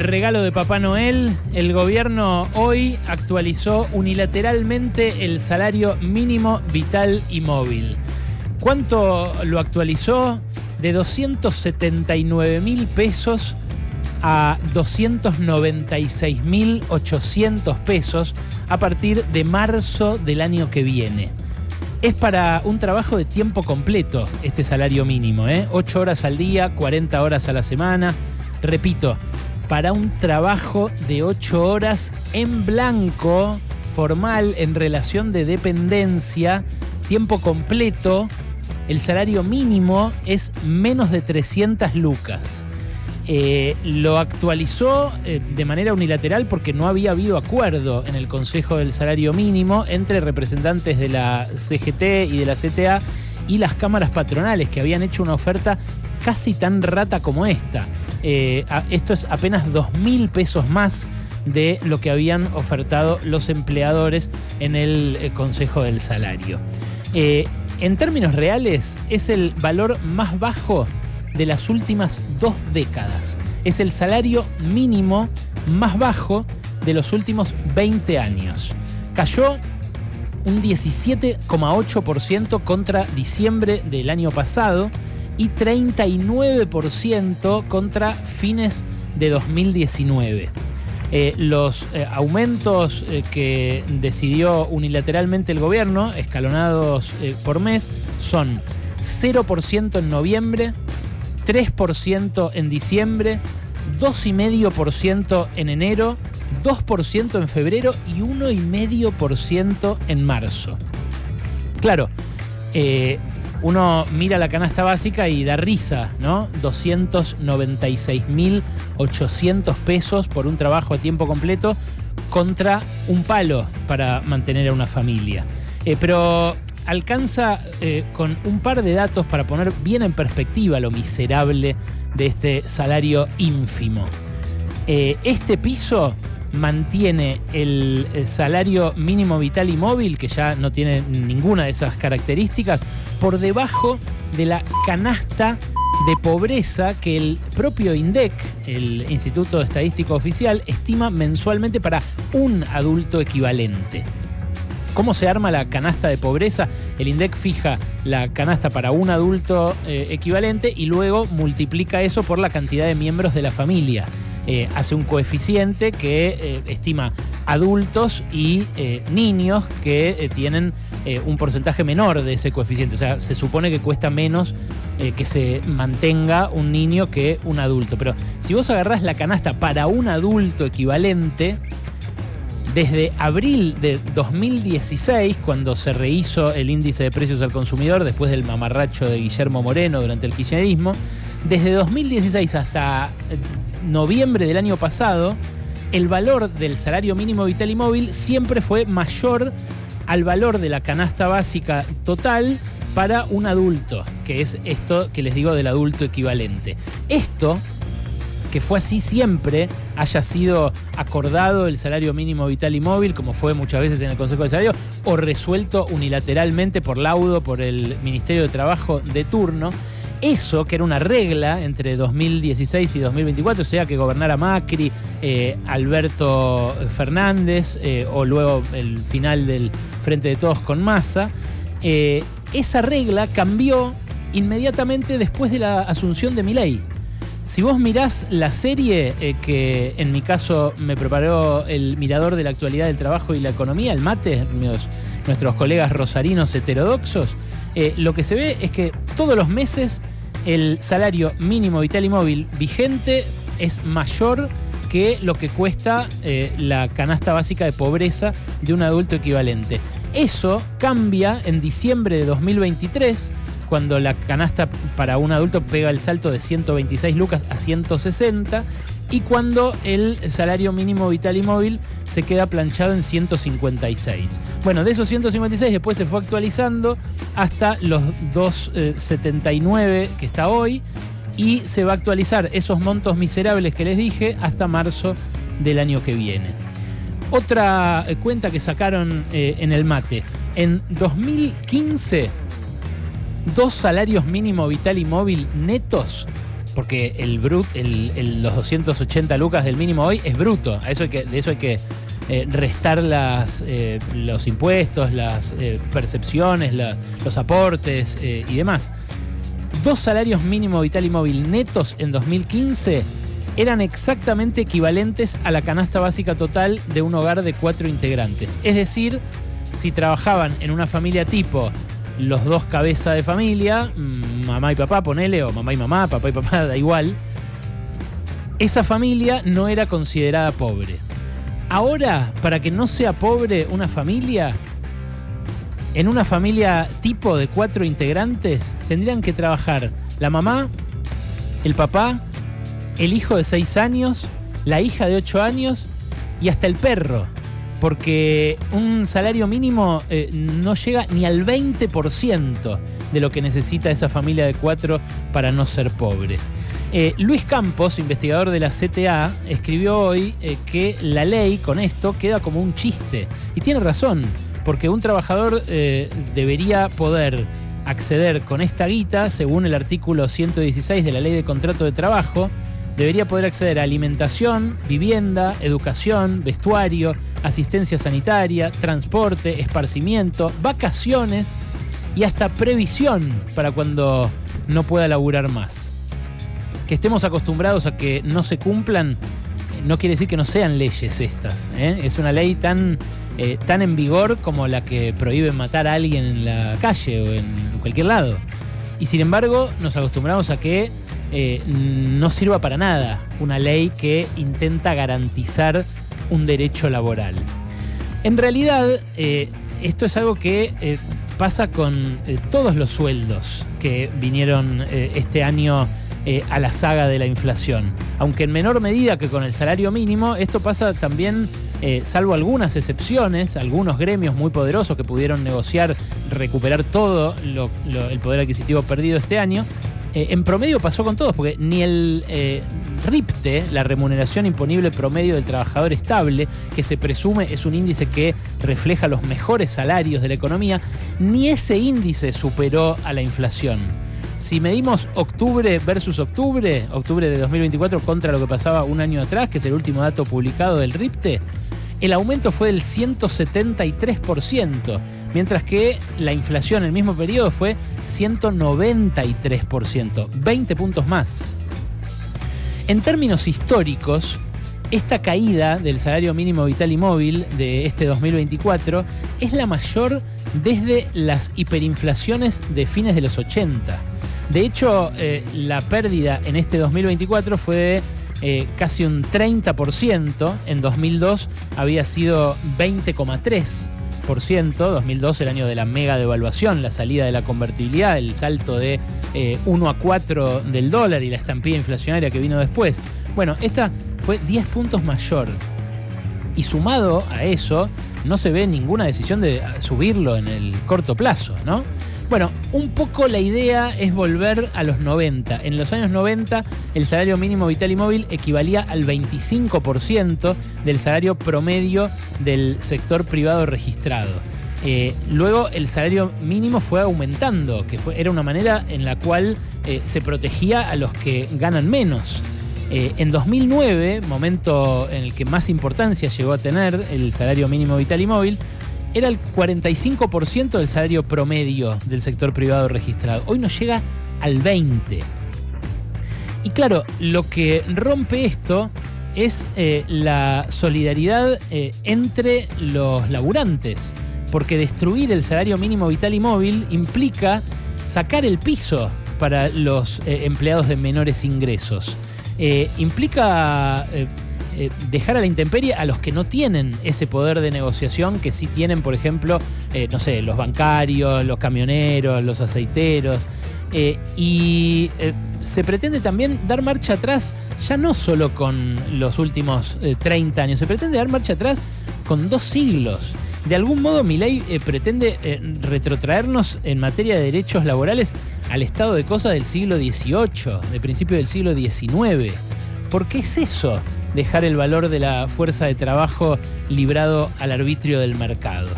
regalo de Papá Noel, el gobierno hoy actualizó unilateralmente el salario mínimo vital y móvil. ¿Cuánto lo actualizó? De 279.000 pesos a 296.800 pesos a partir de marzo del año que viene. Es para un trabajo de tiempo completo este salario mínimo, 8 horas al día, 40 horas a la semana. Repito, para un trabajo de 8 horas en blanco, formal, en relación de dependencia, tiempo completo, el salario mínimo es menos de 300 lucas. Lo actualizó de manera unilateral porque no había habido acuerdo en el Consejo del Salario Mínimo entre representantes de la CGT y de la CTA y las cámaras patronales, que habían hecho una oferta casi tan rata como esta. Esto es apenas 2.000 pesos más de lo que habían ofertado los empleadores en el Consejo del Salario. En términos reales, es el valor más bajo de las últimas 2 décadas. Es el salario mínimo más bajo de los últimos 20 años. Cayó un 17,8% contra diciembre del año pasado y 39% contra fines de 2019. Los aumentos que decidió unilateralmente el gobierno, escalonados por mes, son 0% en noviembre, 3% en diciembre, 2,5% en enero, 2% en febrero y 1,5% en marzo. Claro, uno mira la canasta básica y da risa, ¿no? 296.800 pesos por un trabajo a tiempo completo contra un palo para mantener a una familia. Pero alcanza con un par de datos para poner bien en perspectiva lo miserable de este salario ínfimo. Este piso mantiene el salario mínimo vital y móvil, que ya no tiene ninguna de esas características, por debajo de la canasta de pobreza que el propio INDEC, el Instituto Estadístico Oficial, estima mensualmente para un adulto equivalente. ¿Cómo se arma la canasta de pobreza? El INDEC fija la canasta para un adulto equivalente y luego multiplica eso por la cantidad de miembros de la familia. Hace un coeficiente que estima adultos y niños que tienen un porcentaje menor de ese coeficiente. O sea, se supone que cuesta menos que se mantenga un niño que un adulto. Pero si vos agarrás la canasta para un adulto equivalente, desde abril de 2016, cuando se rehizo el índice de precios al consumidor después del mamarracho de Guillermo Moreno durante el kirchnerismo, desde 2016 hasta noviembre del año pasado, el valor del salario mínimo vital y móvil siempre fue mayor al valor de la canasta básica total para un adulto, que es esto que les digo del adulto equivalente. Esto, que fue así siempre, haya sido acordado el salario mínimo vital y móvil, como fue muchas veces en el Consejo del Salario, o resuelto unilateralmente por laudo por el Ministerio de Trabajo de turno. Eso, que era una regla entre 2016 y 2024, sea que gobernara Macri, Alberto Fernández, o luego el final del Frente de Todos con Massa, esa regla cambió inmediatamente después de la asunción de Milei. Si vos mirás la serie que en mi caso me preparó el Mirador de la Actualidad del Trabajo y la Economía, el MATE, nuestros colegas rosarinos heterodoxos, lo que se ve es que todos los meses el salario mínimo vital y móvil vigente es mayor que lo que cuesta la canasta básica de pobreza de un adulto equivalente. Eso cambia en diciembre de 2023, cuando la canasta para un adulto pega el salto de 126 lucas a 160 y cuando el salario mínimo vital y móvil se queda planchado en 156. Bueno, de esos 156 después se fue actualizando hasta los 279 que está hoy y se va a actualizar esos montos miserables que les dije hasta marzo del año que viene. Otra cuenta que sacaron en el MATE. En 2015, 2 salarios mínimo vital y móvil netos porque los 280 lucas del mínimo hoy es bruto. De eso hay que restar los impuestos, las percepciones, los aportes y demás. 2 salarios mínimo vital y móvil netos en 2015 eran exactamente equivalentes a la canasta básica total de un hogar de 4 integrantes. Es decir, si trabajaban en una familia tipo los 2 cabezas de familia, mamá y papá, ponele, o mamá y mamá, papá y papá, da igual, esa familia no era considerada pobre. Ahora, para que no sea pobre una familia, en una familia tipo de 4 integrantes, tendrían que trabajar la mamá, el papá, el hijo de 6 años, la hija de 8 años y hasta el perro. Porque un salario mínimo no llega ni al 20% de lo que necesita esa familia de 4 para no ser pobre. Luis Campos, investigador de la CTA, escribió hoy que la ley con esto queda como un chiste. Y tiene razón, porque un trabajador debería poder acceder con esta guita, según el artículo 116 de la Ley de Contrato de Trabajo, debería poder acceder a alimentación, vivienda, educación, vestuario, asistencia sanitaria, transporte, esparcimiento, vacaciones y hasta previsión para cuando no pueda laburar más. Que estemos acostumbrados a que no se cumplan no quiere decir que no sean leyes estas, ¿eh? Es una ley tan en vigor como la que prohíbe matar a alguien en la calle o en cualquier lado. Y sin embargo nos acostumbramos a que no sirva para nada una ley que intenta garantizar un derecho laboral. En realidad, esto es algo que pasa con todos los sueldos que vinieron este año a la saga de la inflación. Aunque en menor medida que con el salario mínimo, esto pasa también, salvo algunas excepciones, algunos gremios muy poderosos que pudieron negociar, recuperar todo el poder adquisitivo perdido este año. En promedio pasó con todos, porque ni el RIPTE, la remuneración imponible promedio del trabajador estable, que se presume es un índice que refleja los mejores salarios de la economía, ni ese índice superó a la inflación. Si medimos octubre versus octubre de 2024 contra lo que pasaba un año atrás, que es el último dato publicado del RIPTE, el aumento fue del 173%, mientras que la inflación en el mismo periodo fue 193%, 20 puntos más. En términos históricos, esta caída del salario mínimo vital y móvil de este 2024 es la mayor desde las hiperinflaciones de fines de los 80. De hecho, la pérdida en este 2024 fue de casi un 30%. En 2002 había sido 20,3%. 2002, el año de la mega devaluación, la salida de la convertibilidad, el salto de 1 a 4 del dólar y la estampida inflacionaria que vino después. Bueno, esta fue 10 puntos mayor. Y sumado a eso, no se ve ninguna decisión de subirlo en el corto plazo, ¿no? Bueno, un poco la idea es volver a los 90. En los años 90, el salario mínimo vital y móvil equivalía al 25% del salario promedio del sector privado registrado. Luego el salario mínimo fue aumentando, era una manera en la cual se protegía a los que ganan menos. En 2009, momento en el que más importancia llegó a tener el salario mínimo vital y móvil, era el 45% del salario promedio del sector privado registrado. Hoy no llega al 20%. Y claro, lo que rompe esto es la solidaridad entre los laburantes, porque destruir el salario mínimo vital y móvil implica sacar el piso para los empleados de menores ingresos. Implica dejar a la intemperie a los que no tienen ese poder de negociación que sí tienen, por ejemplo, los bancarios, los camioneros, los aceiteros. Y se pretende también dar marcha atrás, ya no solo con los últimos 30 años, se pretende dar marcha atrás con 2 siglos. De algún modo, Milei pretende retrotraernos en materia de derechos laborales al estado de cosas del siglo XVIII, de principio del siglo XIX. ¿Por qué es eso? Dejar el valor de la fuerza de trabajo librado al arbitrio del mercado.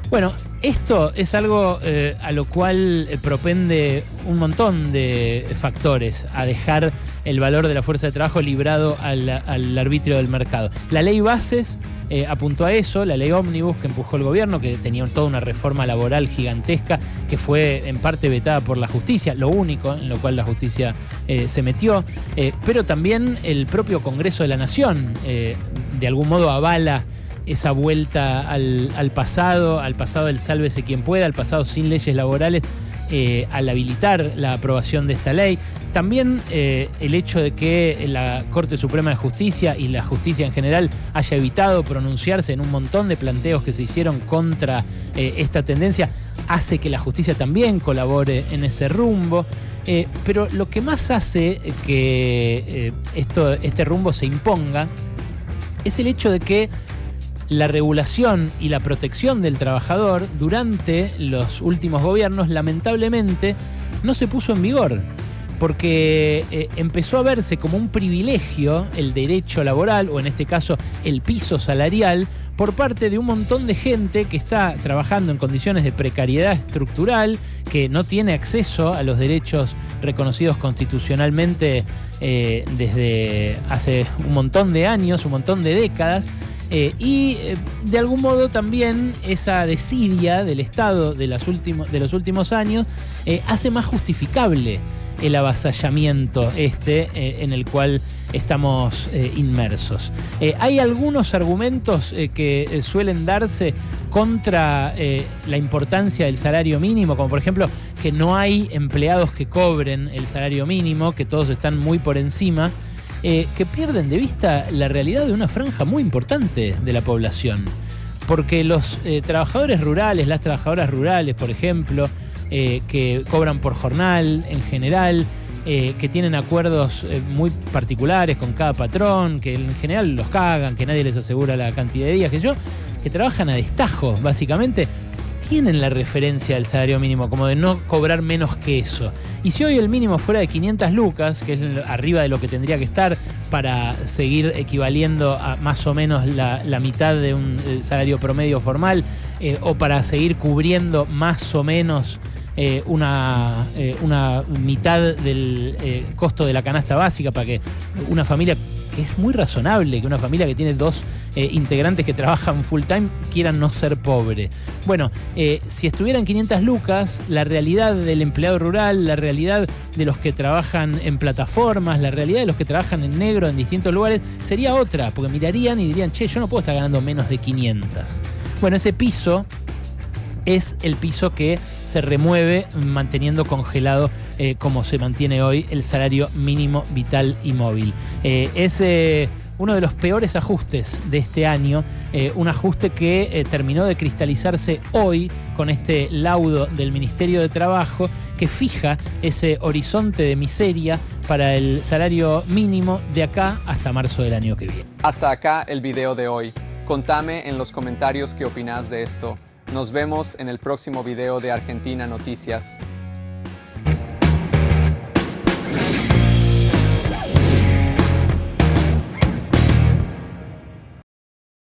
Bueno, Esto es algo a lo cual propende un montón de factores, a dejar el valor de la fuerza de trabajo librado al arbitrio del mercado. La ley Bases apuntó a eso, la ley Ómnibus que empujó el gobierno, que tenía toda una reforma laboral gigantesca, que fue en parte vetada por la justicia, lo único en lo cual la justicia se metió, pero también el propio Congreso de la Nación de algún modo avala esa vuelta al pasado del sálvese quien pueda, al pasado sin leyes laborales, al habilitar la aprobación de esta ley. También el hecho de que la Corte Suprema de Justicia y la justicia en general haya evitado pronunciarse en un montón de planteos que se hicieron contra esta tendencia hace que la justicia también colabore en ese rumbo. Pero lo que más hace que este rumbo se imponga es el hecho de que la regulación y la protección del trabajador durante los últimos gobiernos lamentablemente no se puso en vigor, porque empezó a verse como un privilegio el derecho laboral, o en este caso el piso salarial, por parte de un montón de gente que está trabajando en condiciones de precariedad estructural, que no tiene acceso a los derechos reconocidos constitucionalmente desde hace un montón de años, un montón de décadas. Y de algún modo también esa desidia del Estado de los últimos años hace más justificable el avasallamiento en el cual estamos inmersos. Hay algunos argumentos que suelen darse contra la importancia del salario mínimo, como por ejemplo que no hay empleados que cobren el salario mínimo, que todos están muy por encima, que pierden de vista la realidad de una franja muy importante de la población. Porque los trabajadores rurales, las trabajadoras rurales, por ejemplo, que cobran por jornal en general, que tienen acuerdos muy particulares con cada patrón, que en general los cagan, que nadie les asegura la cantidad de días, que trabajan a destajo, básicamente, tienen la referencia del salario mínimo, como de no cobrar menos que eso. Y si hoy el mínimo fuera de 500 lucas, que es arriba de lo que tendría que estar para seguir equivaliendo a más o menos la mitad de un salario promedio formal, o para seguir cubriendo más o menos una mitad del costo de la canasta básica, para que una familia, que es muy razonable que una familia que tiene dos integrantes que trabajan full time quieran no ser pobre. Bueno, si estuvieran 500 lucas, la realidad del empleado rural, la realidad de los que trabajan en plataformas, la realidad de los que trabajan en negro en distintos lugares sería otra, porque mirarían y dirían, che, yo no puedo estar ganando menos de 500. Bueno, ese piso es el piso que se remueve manteniendo congelado como se mantiene hoy el salario mínimo vital y móvil. Es uno de los peores ajustes de este año, un ajuste que terminó de cristalizarse hoy con este laudo del Ministerio de Trabajo que fija ese horizonte de miseria para el salario mínimo de acá hasta marzo del año que viene. Hasta acá el video de hoy. Contame en los comentarios qué opinás de esto. Nos vemos en el próximo video de Argentina Noticias.